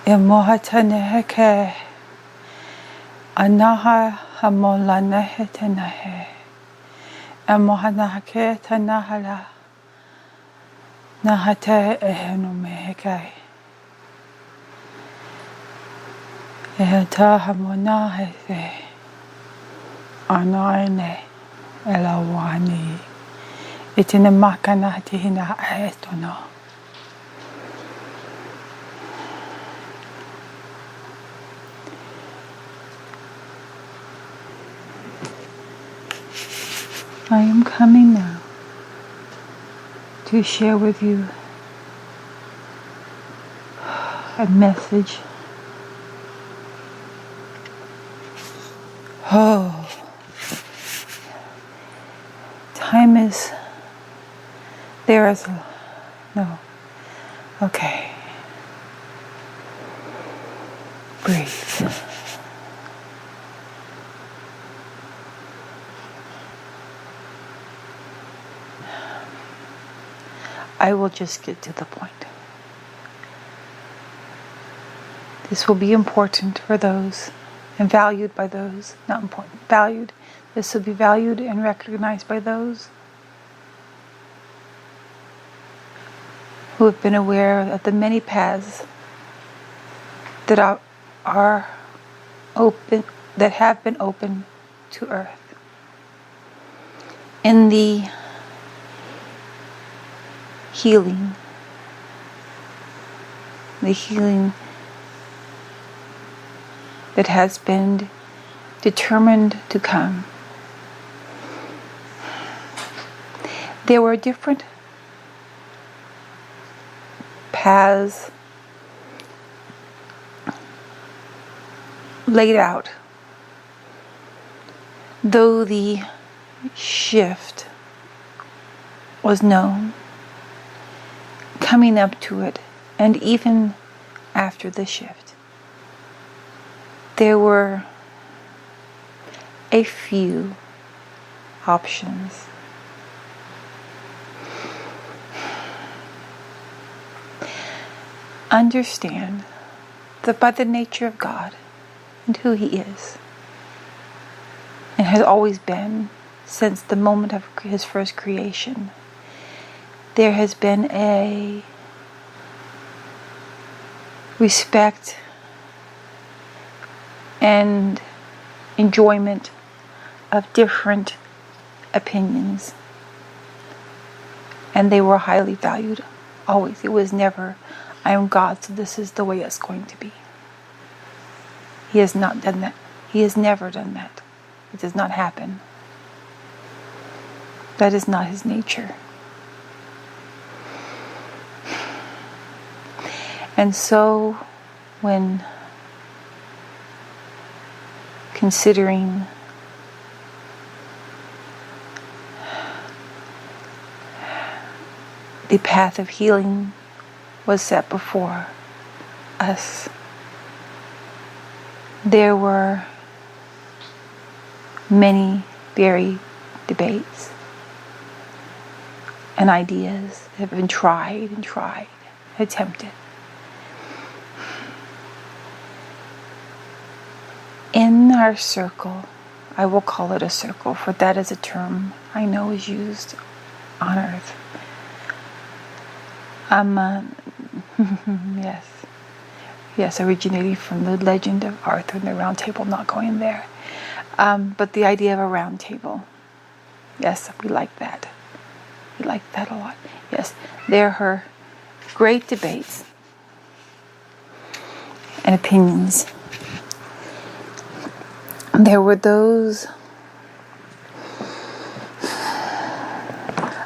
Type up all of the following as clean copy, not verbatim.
Imohataneheke Anaha Hamolanehetenahe Amohanahake Tanahala Nahate Ehenumeheke Eheta Hamonahefe Anaine Elawani Itinemakana Tihina Aetono. I am coming now to share with you a message. Oh, time is, there is, no, okay, breathe. I will just get to the point. This will be important for those and valued by those, not important, valued. This will be valued and recognized by those who have been aware of the many paths that are open, that have been open to Earth. In the healing that has been determined to come. There were different paths laid out, though the shift was known, coming up to it, and even after the shift, there were a few options. Understand that by the nature of God and who He is, and has always been since the moment of His first creation, there has been a respect and enjoyment of different opinions. And they were highly valued, always. It was never, I am God, so this is the way it's going to be. He has not done that. He has never done that. It does not happen. That is not His nature. And so, when considering the path of healing was set before us, there were many varied debates and ideas that have been tried, attempted. In our circle, I will call it a circle, for that is a term I know is used on Earth. Yes, originating from the legend of Arthur and the Round Table, not going there. But the idea of a round table, yes, we like that. We like that a lot. Yes, there are great debates and opinions. There were those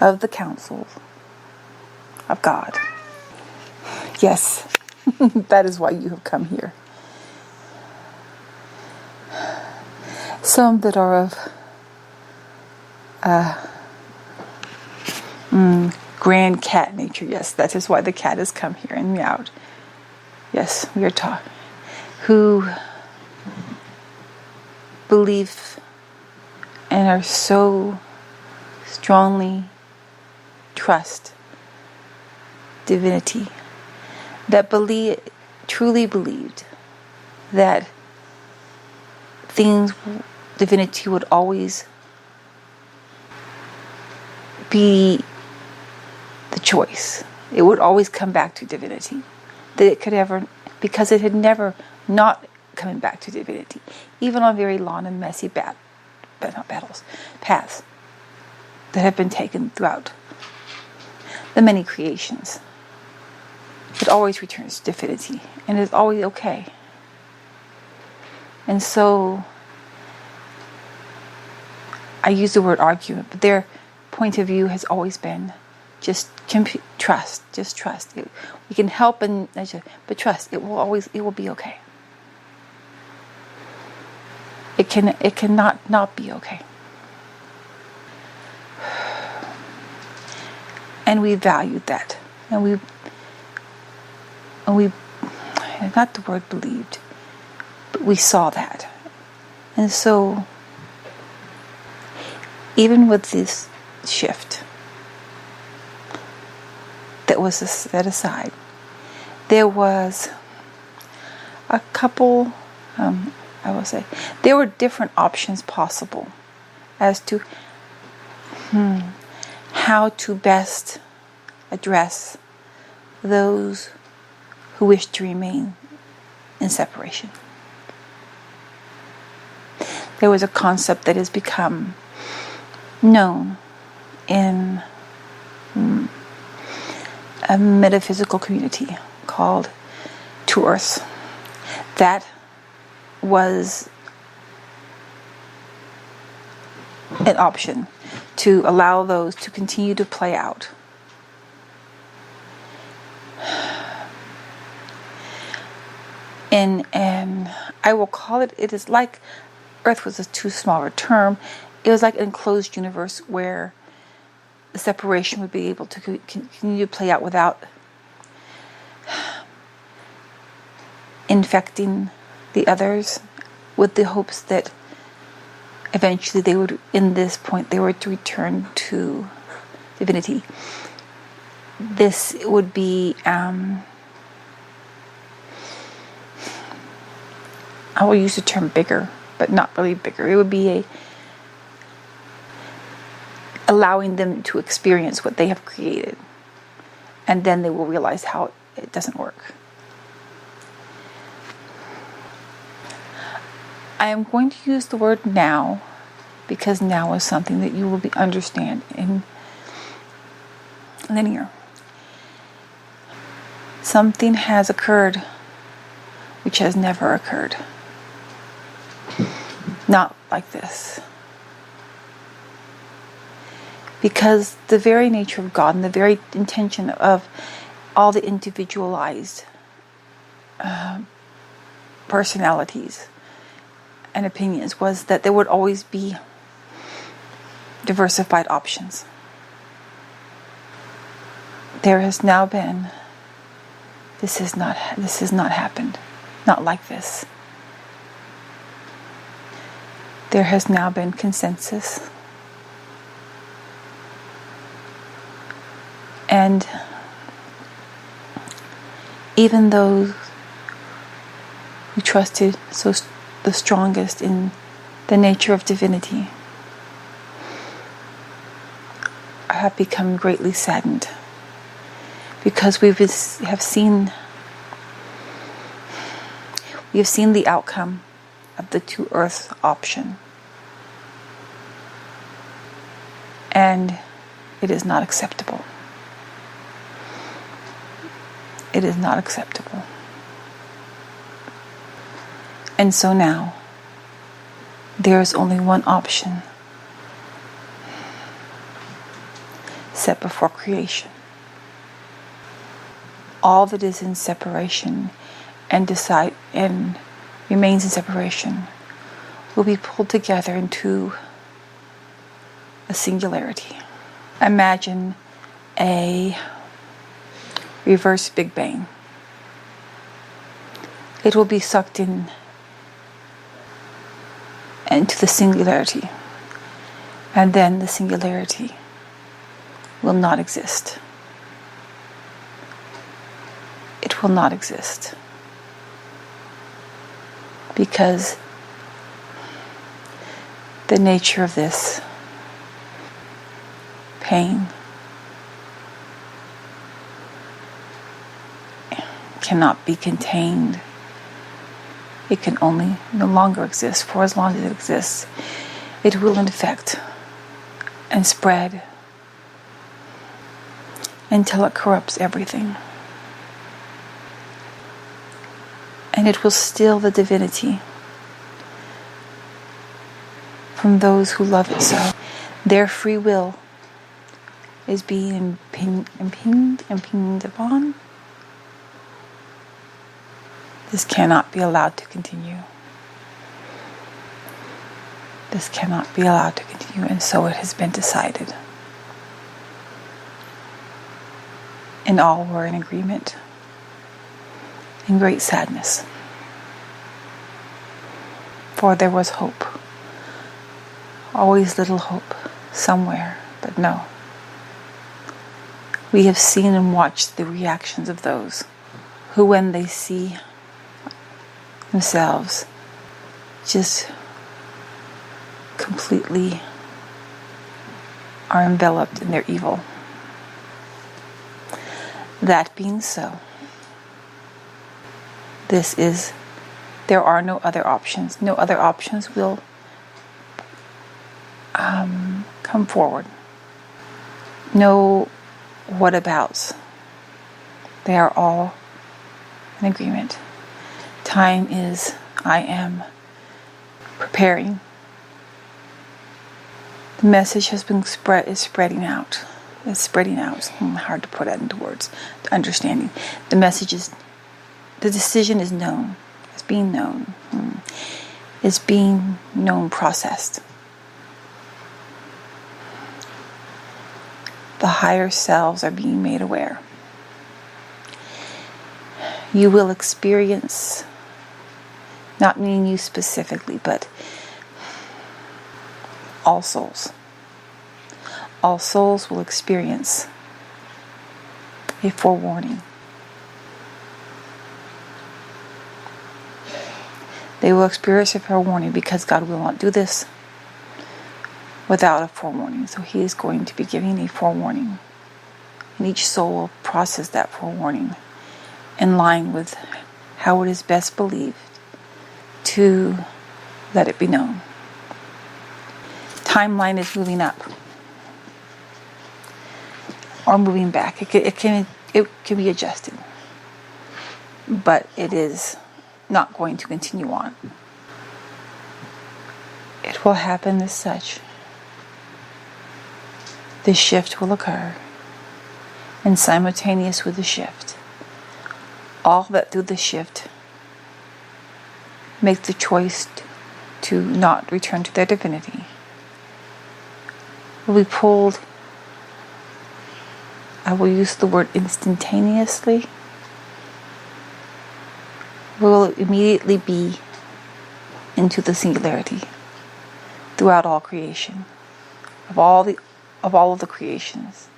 of the councils of God. Yes, that is why you have come here. Some that are of grand cat nature. Yes, that is why the cat has come here and meowed. Yes, we are taught. Who believe and are so strongly trust divinity that believe truly believed that divinity would always be the choice. It would always come back to divinity. That it could ever, because it had never not coming back to divinity, even on very long and messy paths that have been taken throughout the many creations. It always returns to divinity, and is always okay. And so, I use the word argument, but their point of view has always been just trust. Just trust. We can help but trust. It will be okay. It cannot not be okay. And we valued that, and we not the word believed, but we saw that. And so, even with this shift that was set aside, there was a couple, I will say, there were different options possible as to how to best address those who wish to remain in separation. There was a concept that has become known in a metaphysical community called Two Earths. That was an option to allow those to continue to play out. And I will call it is like Earth was a too small a term. It was like an enclosed universe where the separation would be able to continue to play out without infecting the others, with the hopes that eventually they would, in this point, they were to return to divinity. This would be, I will use the term bigger, but not really bigger. It would be allowing them to experience what they have created, and then they will realize how it doesn't work. I am going to use the word now, because now is something that you will understand in linear. Something has occurred which has never occurred. Not like this. Because the very nature of God and the very intention of all the individualized personalities and opinions was that there would always be diversified options. There has now been, this has not happened, not like this. There has now been consensus, and even those who trusted the strongest in the nature of divinity have become greatly saddened, because we have seen the outcome of the Two Earths option, and it is not acceptable. It is not acceptable. And so now, there is only one option set before creation. All that is in separation and remains in separation will be pulled together into a singularity. Imagine a reverse Big Bang. It will be sucked into the singularity, and then the singularity will not exist. It will not exist. because the nature of this pain cannot be contained. It can only no longer exist. For as long as it exists, it will infect and spread until it corrupts everything. And it will steal the divinity from those who love it so. Their free will is being impinged upon. This cannot be allowed to continue. This cannot be allowed to continue, and so it has been decided. And all were in agreement, in great sadness. For there was hope. Always little hope, somewhere, but no. We have seen and watched the reactions of those who, when they see themselves just completely are enveloped in their evil. That being so, there are no other options. No other options will come forward. No whatabouts. They are all in agreement. Time is, I am preparing. The message has been spreading out. It's spreading out. Hard to put it into words. The understanding. The message is, the decision is known. It's being known. It's being known, processed. The higher selves are being made aware. You will experience, not meaning you specifically, but all souls. All souls will experience a forewarning. They will experience a forewarning because God will not do this without a forewarning. So He is going to be giving a forewarning. And each soul will process that forewarning in line with how it is best believed to let it be known. Timeline is moving up or moving back. It can be adjusted, but it is not going to continue on. It will happen as such. The shift will occur, and simultaneous with the shift, all that through the shift make the choice to not return to their divinity will be pulled, I will use the word instantaneously, will immediately be into the singularity throughout all creation, of all of the creations.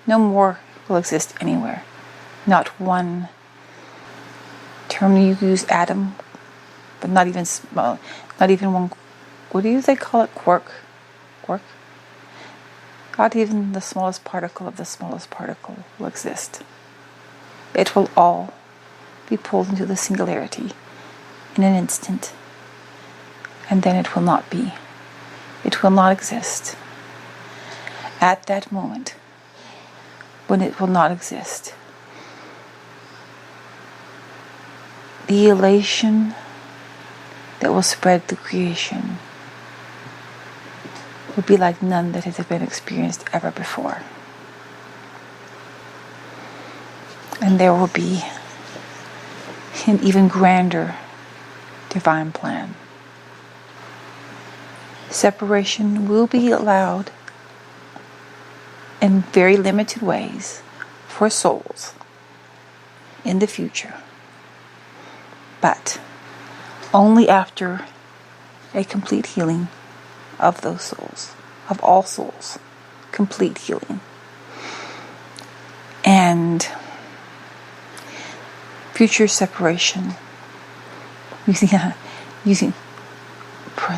No more will exist anywhere. Not one term you use, atom, but not even one. What do they call it? Quark. Not even the smallest particle of the smallest particle will exist. It will all be pulled into the singularity in an instant, and then it will not be. It will not exist. At that moment, when it will not exist, the elation that will spread through creation will be like none that has been experienced ever before. And there will be an even grander divine plan. Separation will be allowed in very limited ways for souls in the future, but only after a complete healing of those souls, of all souls, complete healing. And future separation using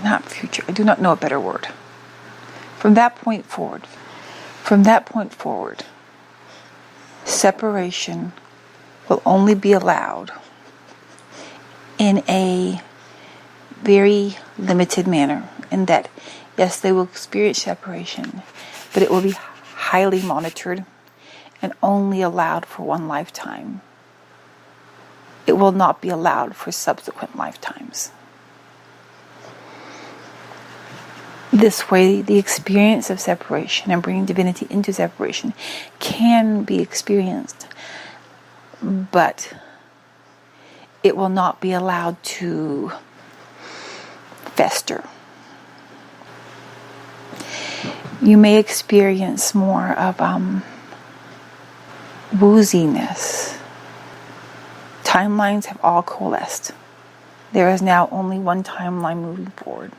not future. I do not know a better word. From that point forward, separation will only be allowed in a very limited manner. In that, yes, they will experience separation, but it will be highly monitored and only allowed for one lifetime. It will not be allowed for subsequent lifetimes. This way, the experience of separation and bringing divinity into separation can be experienced, but it will not be allowed to fester. You may experience more of wooziness. Timelines have all coalesced. There is now only one timeline moving forward.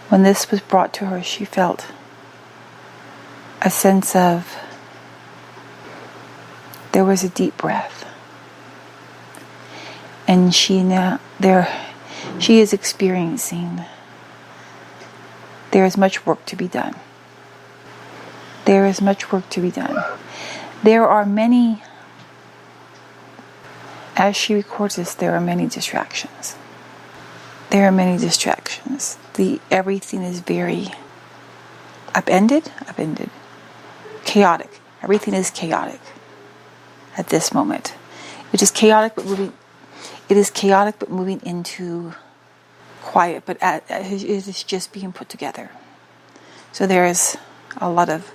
When this was brought to her, she felt a sense of, there was a deep breath. And she is experiencing, there is much work to be done. There is much work to be done. There are many, as she records this, there are many distractions. There are many distractions. Everything is very upended, chaotic. Everything is chaotic at this moment. It is chaotic, but moving into quiet. But it is just being put together. So there is a lot of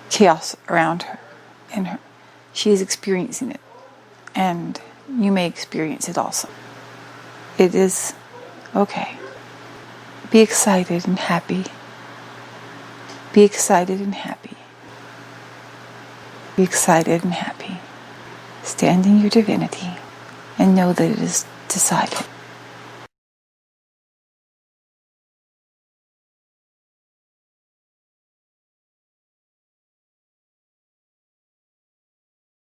chaos around her, and she is experiencing it, and you may experience it also. It is okay. Be excited and happy. Be excited and happy. Be excited and happy. Stand in your divinity and know that it is decided.